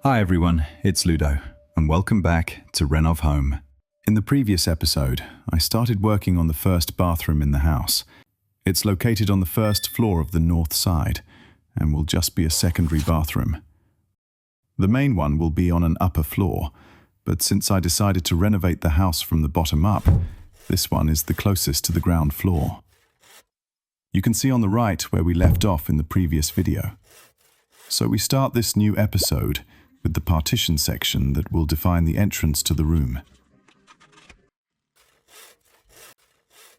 Hi everyone, it's Ludo, and welcome back to Renov Home. In the previous episode, I started working on the first bathroom in the house. It's located on the first floor of the north side, and will just be a secondary bathroom. The main one will be on an upper floor, but since I decided to renovate the house from the bottom up, this one is the closest to the ground floor. You can see on the right where we left off in the previous video. So we start this new episode with the partition section that will define the entrance to the room.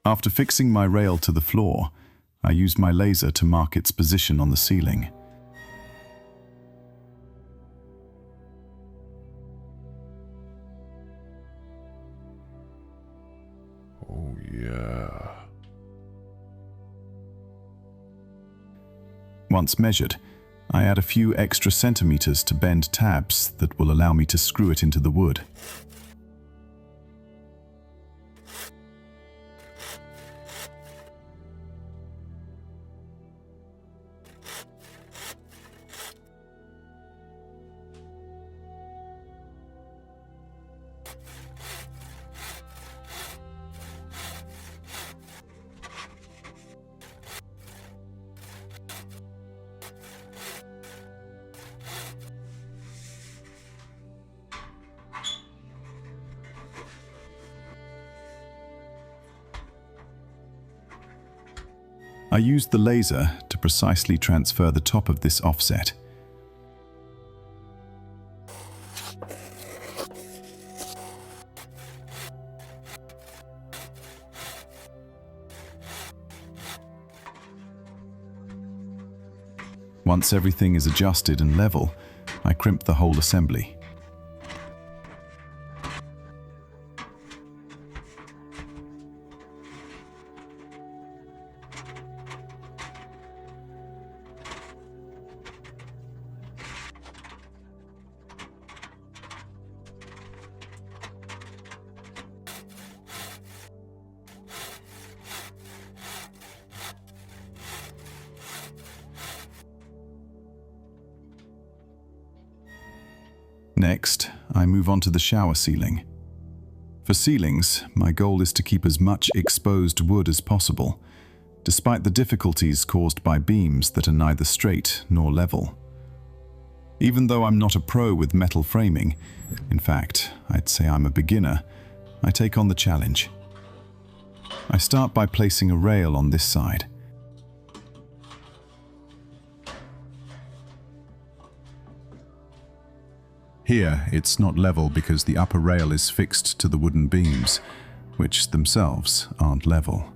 After fixing my rail to the floor, I used my laser to mark its position on the ceiling. Oh yeah. Once measured, I add a few extra centimeters to bend tabs that will allow me to screw it into the wood. I used the laser to precisely transfer the top of this offset. Once everything is adjusted and level, I crimp the whole assembly. Next, I move on to the shower ceiling. For ceilings, my goal is to keep as much exposed wood as possible, despite the difficulties caused by beams that are neither straight nor level. Even though I'm not a pro with metal framing, in fact, I'd say I'm a beginner, I take on the challenge. I start by placing a rail on this side. Here, it's not level because the upper rail is fixed to the wooden beams, which themselves aren't level.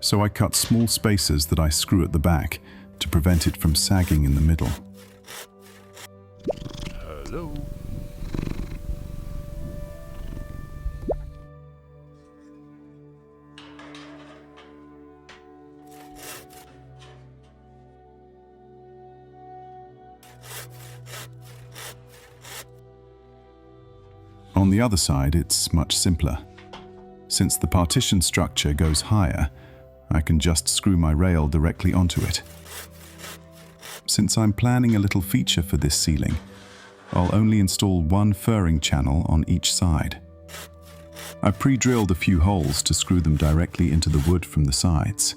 So I cut small spaces that I screw at the back to prevent it from sagging in the middle. Hello. On the other side, it's much simpler. Since the partition structure goes higher, I can just screw my rail directly onto it. Since I'm planning a little feature for this ceiling, I'll only install one furring channel on each side. I've pre-drilled a few holes to screw them directly into the wood from the sides.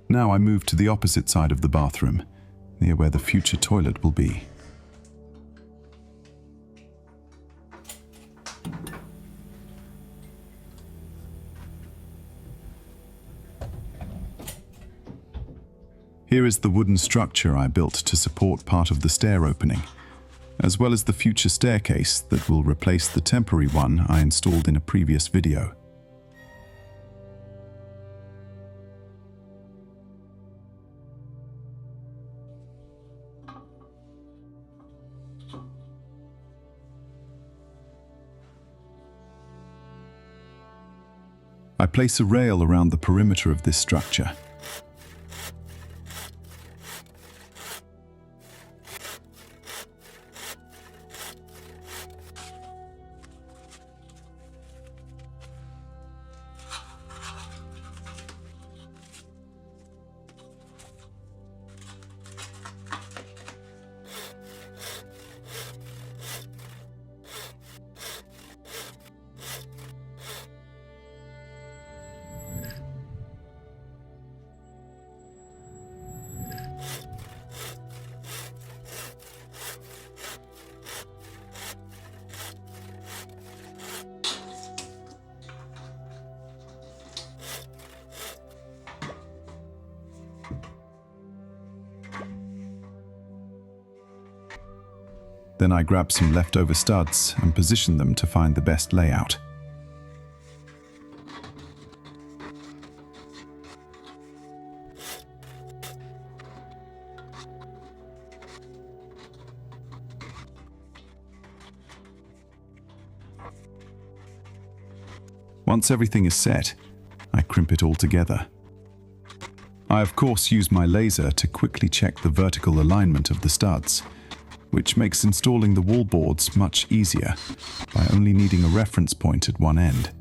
Now I move to the opposite side of the bathroom, near where the future toilet will be. Here is the wooden structure I built to support part of the stair opening, as well as the future staircase that will replace the temporary one I installed in a previous video. I place a rail around the perimeter of this structure. Then I grab some leftover studs and position them to find the best layout. Once everything is set, I crimp it all together. I of course use my laser to quickly check the vertical alignment of the studs, which makes installing the wall boards much easier by only needing a reference point at one end.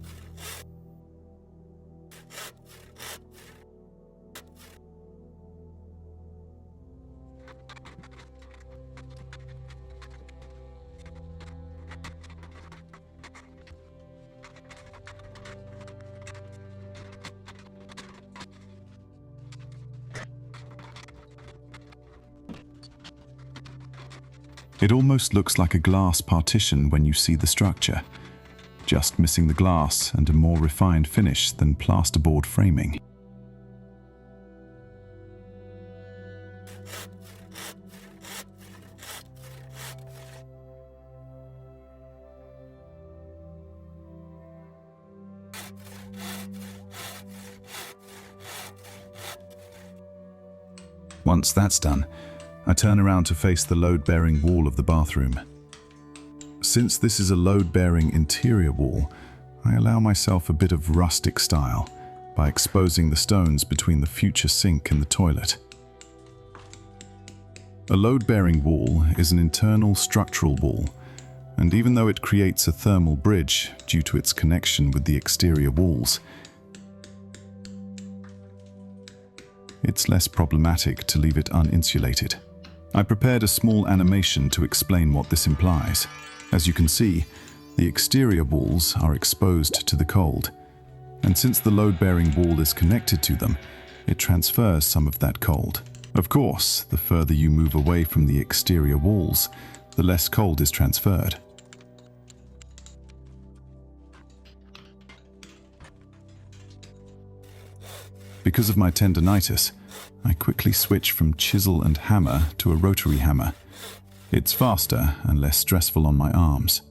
It almost looks like a glass partition when you see the structure, just missing the glass and a more refined finish than plasterboard framing. Once that's done, I turn around to face the load-bearing wall of the bathroom. Since this is a load-bearing interior wall, I allow myself a bit of rustic style by exposing the stones between the future sink and the toilet. A load-bearing wall is an internal structural wall, and even though it creates a thermal bridge due to its connection with the exterior walls, it's less problematic to leave it uninsulated. I prepared a small animation to explain what this implies. As you can see, the exterior walls are exposed to the cold, and since the load-bearing wall is connected to them, it transfers some of that cold. Of course, the further you move away from the exterior walls, the less cold is transferred. Because of my tendinitis, I quickly switch from chisel and hammer to a rotary hammer. It's faster and less stressful on my arms.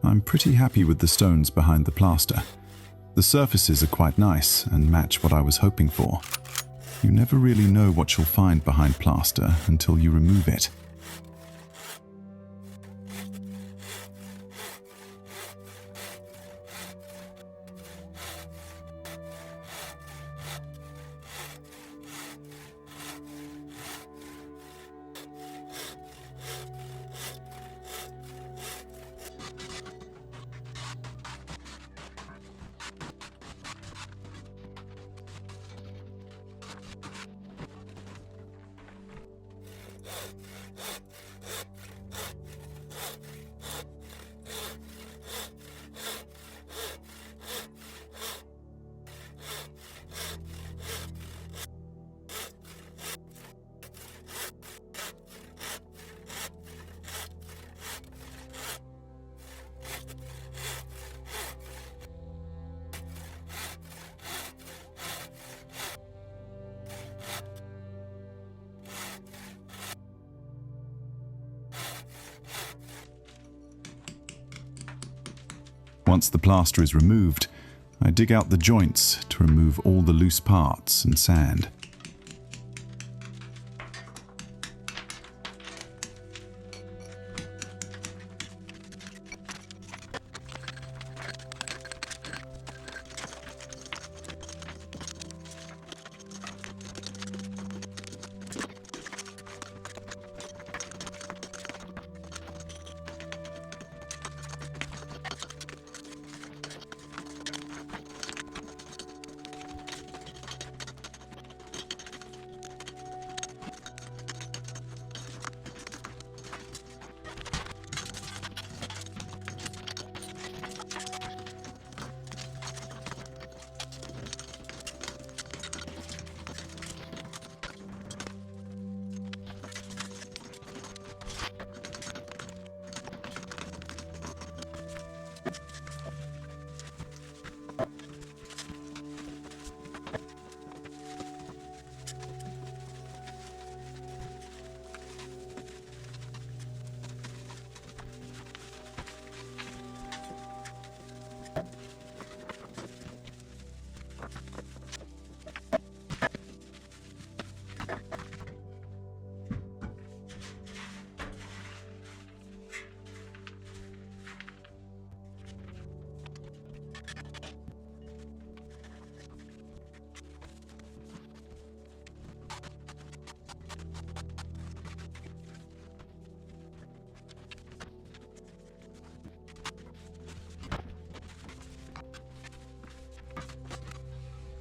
I'm pretty happy with the stones behind the plaster. The surfaces are quite nice and match what I was hoping for. You never really know what you'll find behind plaster until you remove it. Once the plaster is removed, I dig out the joints to remove all the loose parts and sand.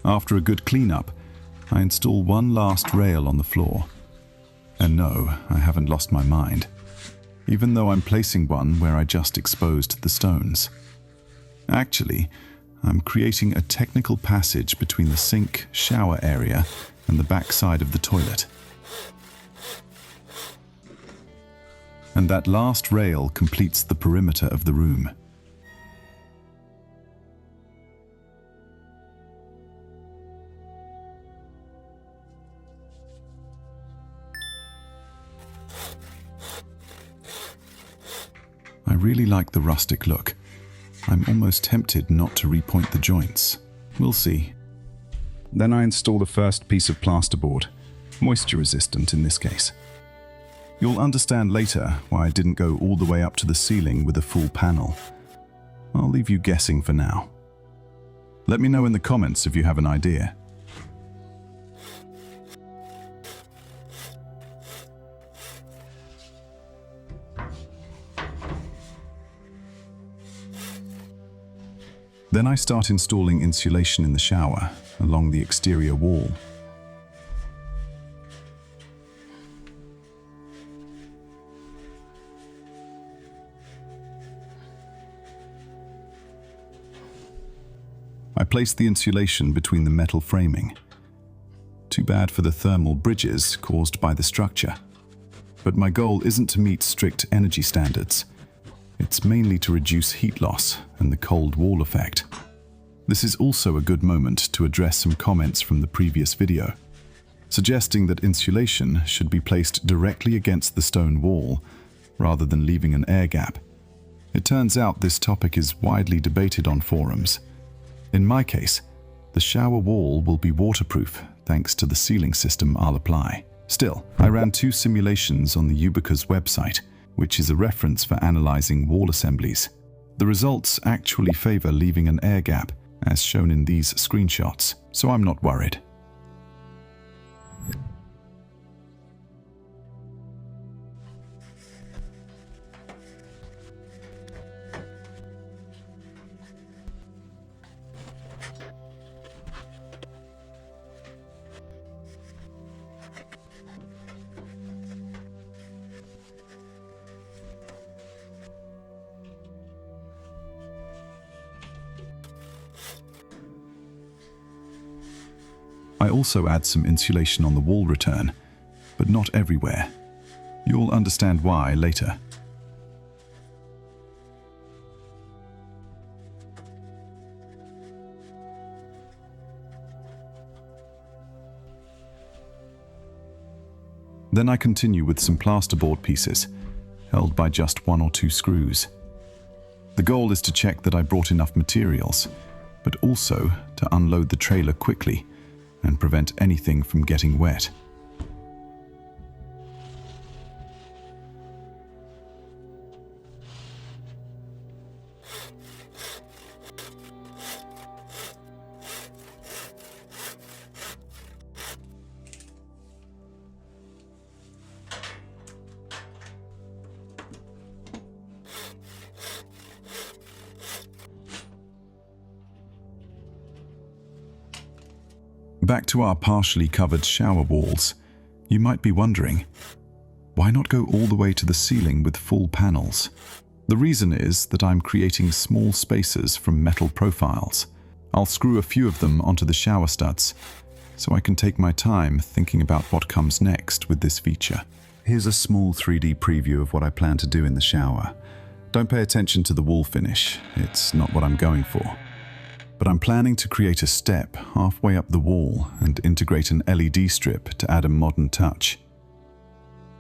After a good cleanup, I install one last rail on the floor. And no, I haven't lost my mind, even though I'm placing one where I just exposed the stones. Actually, I'm creating a technical passage between the sink shower area and the back side of the toilet. And that last rail completes the perimeter of the room. I really like the rustic look. I'm almost tempted not to repoint the joints. We'll see. Then I install the first piece of plasterboard, moisture resistant in this case. You'll understand later why I didn't go all the way up to the ceiling with a full panel. I'll leave you guessing for now. Let me know in the comments if you have an idea. Then I start installing insulation in the shower along the exterior wall. I place the insulation between the metal framing. Too bad for the thermal bridges caused by the structure. But my goal isn't to meet strict energy standards. It's mainly to reduce heat loss and the cold wall effect. This is also a good moment to address some comments from the previous video, suggesting that insulation should be placed directly against the stone wall rather than leaving an air gap. It turns out this topic is widely debated on forums. In my case, the shower wall will be waterproof thanks to the sealing system I'll apply. Still, I ran 2 simulations on the Ubica's website, which is a reference for analyzing wall assemblies. The results actually favor leaving an air gap, as shown in these screenshots, so I'm not worried. I also add some insulation on the wall return, but not everywhere. You'll understand why later. Then I continue with some plasterboard pieces, held by just 1 or 2 screws. The goal is to check that I brought enough materials, but also to unload the trailer quickly and prevent anything from getting wet. Back to our partially covered shower walls, you might be wondering, why not go all the way to the ceiling with full panels? The reason is that I'm creating small spaces from metal profiles. I'll screw a few of them onto the shower studs, so I can take my time thinking about what comes next with this feature. Here's a small 3D preview of what I plan to do in the shower. Don't pay attention to the wall finish, it's not what I'm going for. But I'm planning to create a step halfway up the wall and integrate an LED strip to add a modern touch.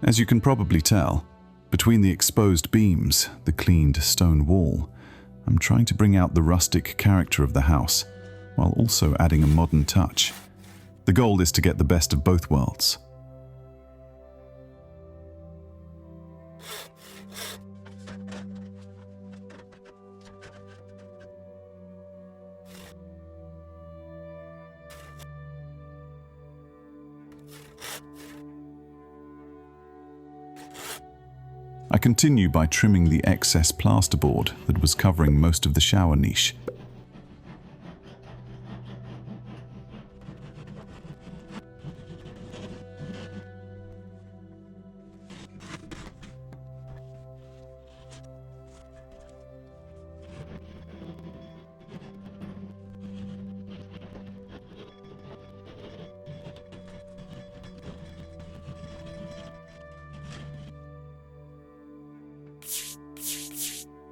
As you can probably tell, between the exposed beams, the cleaned stone wall, I'm trying to bring out the rustic character of the house, while also adding a modern touch. The goal is to get the best of both worlds. I continue by trimming the excess plasterboard that was covering most of the shower niche.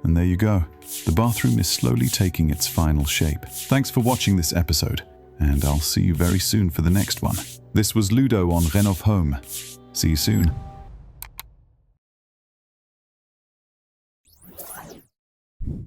And there you go. The bathroom is slowly taking its final shape. Thanks for watching this episode, and I'll see you very soon for the next one. This was Ludo on Renov Home. See you soon.